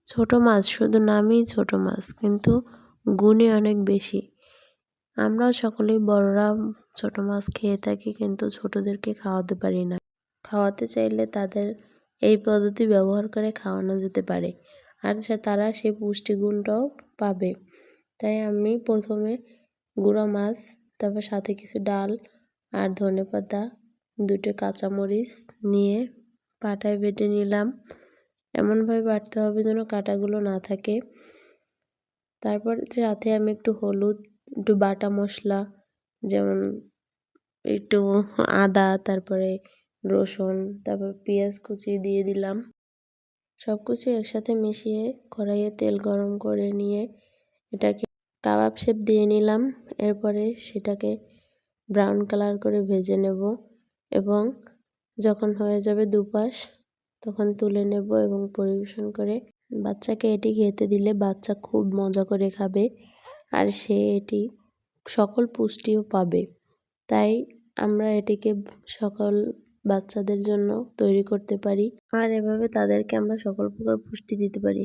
ছোট মাছ শুধু নামেই ছোট মাছ, কিন্তু গুণে অনেক বেশি। আমরাও সকলেই বড়রা ছোট মাছ খেয়ে থাকি, কিন্তু ছোটদেরকে খাওয়াতে পারি না। খাওয়াতে চাইলে তাদের এই পদ্ধতি ব্যবহার করে খাওয়ানো যেতে পারে, আর তারা সেই পুষ্টিগুণটাও পাবে। তাই আমি প্রথমে গুঁড়া মাছ, তারপর সাথে কিছু ডাল আর ধনেপাতা, 2টে কাঁচামরিচ নিয়ে পাটায় বেটে নিলাম। এমনভাবে বাটতে হবে যেন কাঁটাগুলো না থাকে। তারপর সাথে আমি একটু হলুদ, একটু বাটা মশলা, যেমন একটু আদা, তারপরে রসুন, তারপর পেঁয়াজ কুচি দিয়ে দিলাম। সব কিছু একসাথে মিশিয়ে কড়াইয়ে তেল গরম করে নিয়ে এটাকে কাবাব শেপ দিয়ে নিলাম। এরপরে সেটাকে ব্রাউন কালার করে ভেজে নেব, এবং যখন হয়ে যাবে দুপাশ তখন তুলে নেব এবং পরিবেশন করে বাচ্চাকে এটি খেতে দিলে বাচ্চা খুব মজা করে খাবে, আর সে এটি সকল পুষ্টিও পাবে। তাই আমরা এটিকে সকল বাচ্চাদের জন্য তৈরি করতে পারি, আর এভাবে তাদেরকে আমরা সকল প্রকার পুষ্টি দিতে পারি।